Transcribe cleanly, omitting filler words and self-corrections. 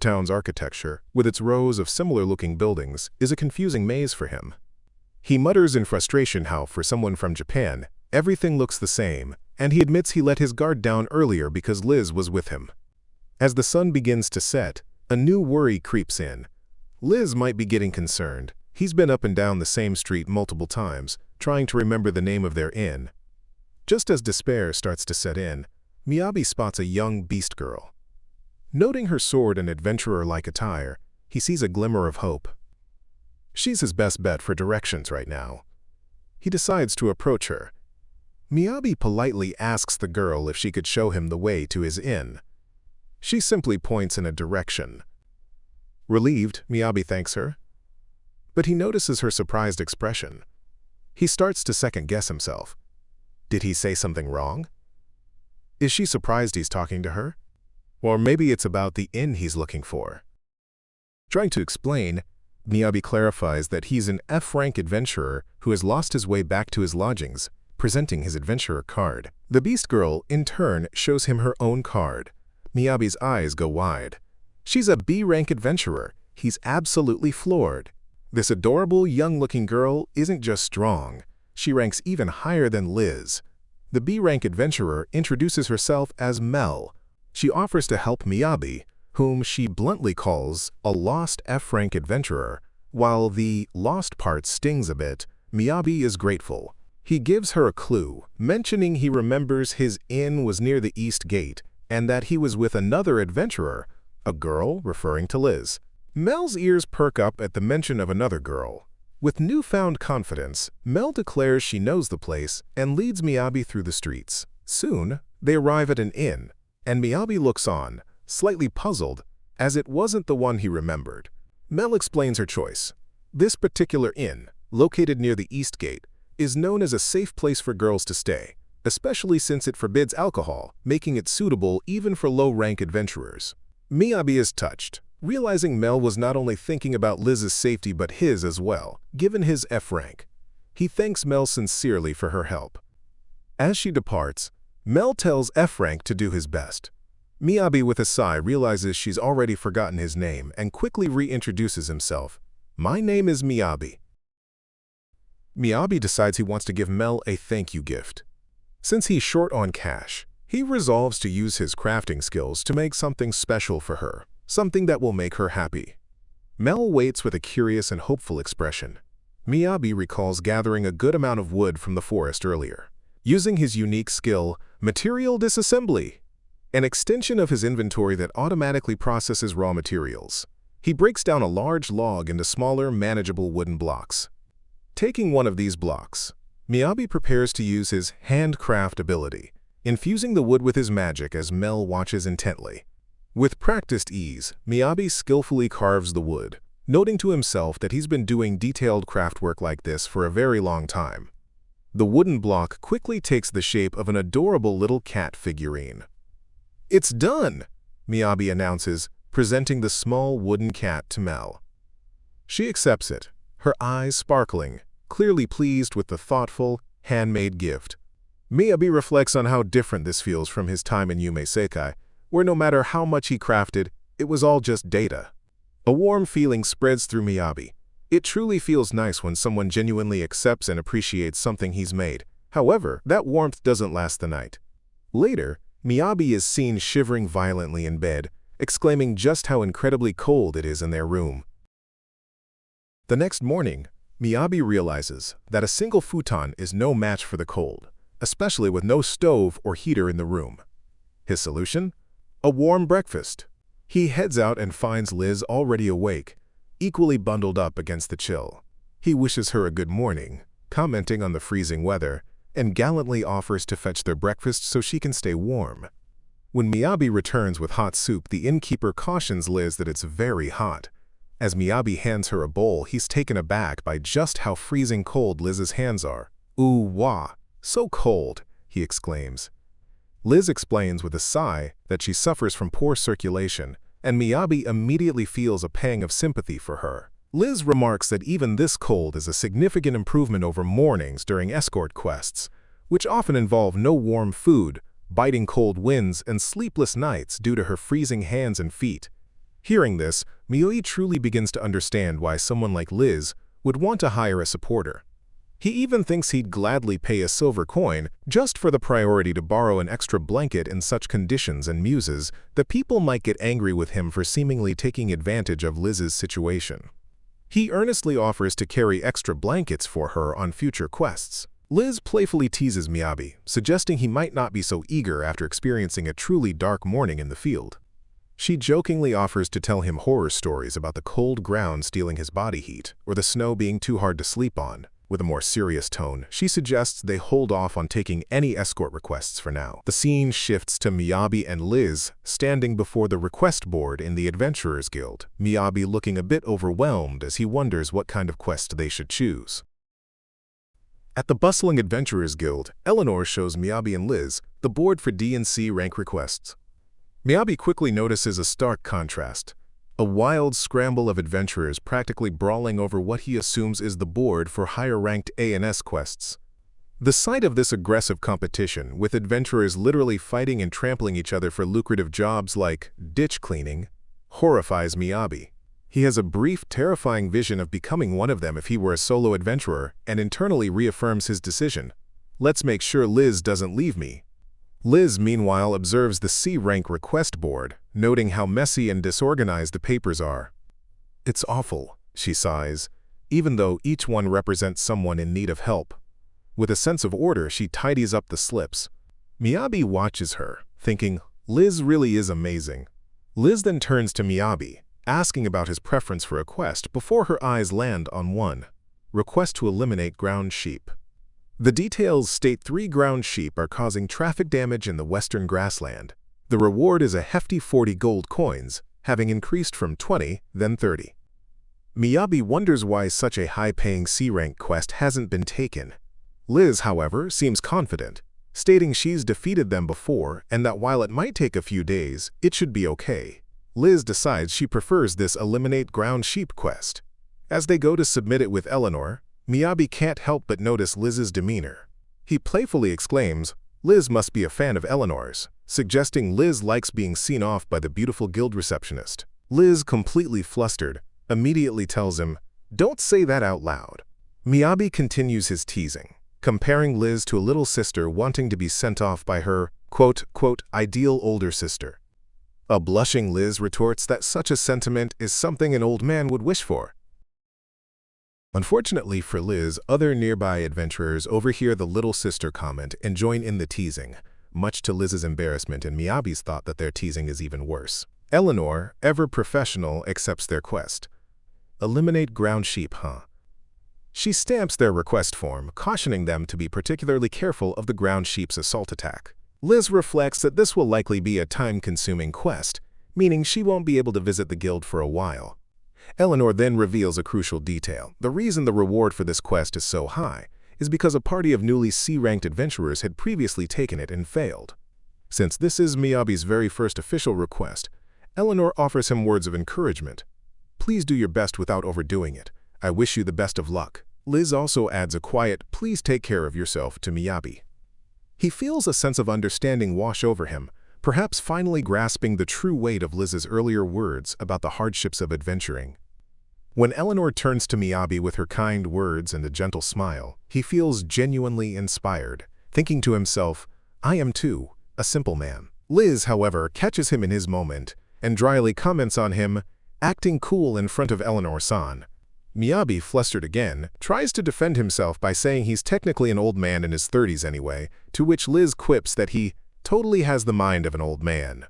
Town's architecture, with its rows of similar-looking buildings, is a confusing maze for him. He mutters in frustration how, for someone from Japan, everything looks the same, and he admits he let his guard down earlier because Liz was with him. As the sun begins to set, a new worry creeps in. Liz might be getting concerned. He's been up and down the same street multiple times, trying to remember the name of their inn. Just as despair starts to set in, Miyabi spots a young beast girl. Noting her sword and adventurer-like attire, he sees a glimmer of hope. She's his best bet for directions right now. He decides to approach her. Miyabi politely asks the girl if she could show him the way to his inn. She simply points in a direction. Relieved, Miyabi thanks her. But he notices her surprised expression. He starts to second-guess himself. Did he say something wrong? Is she surprised he's talking to her? Or maybe it's about the inn he's looking for. Trying to explain, Miyabi clarifies that he's an F-rank adventurer who has lost his way back to his lodgings, presenting his adventurer card. The beast girl, in turn, shows him her own card. Miyabi's eyes go wide. She's a B-rank adventurer. He's absolutely floored. This adorable, young-looking girl isn't just strong. She ranks even higher than Liz. The B-rank adventurer introduces herself as Mel. She offers to help Miyabi, whom she bluntly calls a lost F-rank adventurer. While the lost part stings a bit, Miyabi is grateful. He gives her a clue, mentioning he remembers his inn was near the East Gate and that he was with another adventurer, a girl referring to Liz. Mel's ears perk up at the mention of another girl. With newfound confidence, Mel declares she knows the place and leads Miyabi through the streets. Soon, they arrive at an inn, and Miyabi looks on, slightly puzzled, as it wasn't the one he remembered. Mel explains her choice. This particular inn, located near the East Gate, is known as a safe place for girls to stay, especially since it forbids alcohol, making it suitable even for low-rank adventurers. Miyabi is touched, realizing Mel was not only thinking about Liz's safety but his as well, given his F rank. He thanks Mel sincerely for her help. As she departs, Mel tells F rank to do his best. Miyabi, with a sigh, realizes she's already forgotten his name and quickly reintroduces himself. My name is Miyabi. Miyabi decides he wants to give Mel a thank you gift. Since he's short on cash, he resolves to use his crafting skills to make something special for her. Something that will make her happy. Mel waits with a curious and hopeful expression. Miyabi recalls gathering a good amount of wood from the forest earlier. Using his unique skill, Material Disassembly, an extension of his inventory that automatically processes raw materials. He breaks down a large log into smaller, manageable wooden blocks. Taking one of these blocks, Miyabi prepares to use his handcraft ability, infusing the wood with his magic as Mel watches intently. With practiced ease, Miyabi skillfully carves the wood, noting to himself that he's been doing detailed craft work like this for a very long time. The wooden block quickly takes the shape of an adorable little cat figurine. It's done, Miyabi announces, presenting the small wooden cat to Mel. She accepts it, her eyes sparkling, clearly pleased with the thoughtful, handmade gift. Miyabi reflects on how different this feels from his time in Isekai, where no matter how much he crafted, it was all just data. A warm feeling spreads through Miyabi. It truly feels nice when someone genuinely accepts and appreciates something he's made. However, that warmth doesn't last the night. Later, Miyabi is seen shivering violently in bed, exclaiming just how incredibly cold it is in their room. The next morning, Miyabi realizes that a single futon is no match for the cold, especially with no stove or heater in the room. His solution? A warm breakfast. He heads out and finds Liz already awake, equally bundled up against the chill. He wishes her a good morning, commenting on the freezing weather, and gallantly offers to fetch their breakfast so she can stay warm. When Miyabi returns with hot soup, the innkeeper cautions Liz that it's very hot. As Miyabi hands her a bowl, he's taken aback by just how freezing cold Liz's hands are. "Ooh, wah, so cold," he exclaims. Liz explains with a sigh that she suffers from poor circulation, and Miyabi immediately feels a pang of sympathy for her. Liz remarks that even this cold is a significant improvement over mornings during escort quests, which often involve no warm food, biting cold winds, and sleepless nights due to her freezing hands and feet. Hearing this, Miyabi truly begins to understand why someone like Liz would want to hire a supporter. He even thinks he'd gladly pay a silver coin just for the priority to borrow an extra blanket in such conditions, and muses that people might get angry with him for seemingly taking advantage of Liz's situation. He earnestly offers to carry extra blankets for her on future quests. Liz playfully teases Miyabi, suggesting he might not be so eager after experiencing a truly dark morning in the field. She jokingly offers to tell him horror stories about the cold ground stealing his body heat or the snow being too hard to sleep on. With a more serious tone, she suggests they hold off on taking any escort requests for now. The scene shifts to Miyabi and Liz standing before the request board in the Adventurers Guild, Miyabi looking a bit overwhelmed as he wonders what kind of quest they should choose. At the bustling Adventurers Guild, Eleanor shows Miyabi and Liz the board for D&C rank requests. Miyabi quickly notices a stark contrast. A wild scramble of adventurers practically brawling over what he assumes is the board for higher-ranked A&S quests. The sight of this aggressive competition, with adventurers literally fighting and trampling each other for lucrative jobs like ditch cleaning, horrifies Miyabi. He has a brief, terrifying vision of becoming one of them if he were a solo adventurer, and internally reaffirms his decision. Let's make sure Liz doesn't leave me. Liz, meanwhile, observes the C-rank request board, noting how messy and disorganized the papers are. It's awful, she sighs, even though each one represents someone in need of help. With a sense of order, she tidies up the slips. Miyabi watches her, thinking, Liz really is amazing. Liz then turns to Miyabi, asking about his preference for a quest before her eyes land on one. Request to eliminate ground sheep. The details state 3 ground sheep are causing traffic damage in the western grassland. The reward is a hefty 40 gold coins, having increased from 20, then 30. Miyabi wonders why such a high-paying C-rank quest hasn't been taken. Liz, however, seems confident, stating she's defeated them before and that while it might take a few days, it should be okay. Liz decides she prefers this eliminate ground sheep quest. As they go to submit it with Eleanor, Miyabi can't help but notice Liz's demeanor. He playfully exclaims, Liz must be a fan of Eleanor's, suggesting Liz likes being seen off by the beautiful guild receptionist. Liz, completely flustered, immediately tells him, don't say that out loud. Miyabi continues his teasing, comparing Liz to a little sister wanting to be sent off by her, quote, ideal older sister. A blushing Liz retorts that such a sentiment is something an old man would wish for. Unfortunately for Liz, other nearby adventurers overhear the little sister comment and join in the teasing, much to Liz's embarrassment and Miyabi's thought that their teasing is even worse. Eleanor, ever professional, accepts their quest. Eliminate ground sheep, huh? She stamps their request form, cautioning them to be particularly careful of the ground sheep's assault attack. Liz reflects that this will likely be a time-consuming quest, meaning she won't be able to visit the guild for a while. Eleanor then reveals a crucial detail. The reason the reward for this quest is so high is because a party of newly C-ranked adventurers had previously taken it and failed. Since this is Miyabi's very first official request, Eleanor offers him words of encouragement. Please do your best without overdoing it. I wish you the best of luck. Liz also adds a quiet, please take care of yourself to Miyabi. He feels a sense of understanding wash over him, perhaps finally grasping the true weight of Liz's earlier words about the hardships of adventuring. When Eleanor turns to Miyabi with her kind words and a gentle smile, he feels genuinely inspired, thinking to himself, I am too, a simple man. Liz, however, catches him in his moment and dryly comments on him, acting cool in front of Eleanor-san. Miyabi, flustered again, tries to defend himself by saying he's technically an old man in his 30s anyway, to which Liz quips that he totally has the mind of an old man.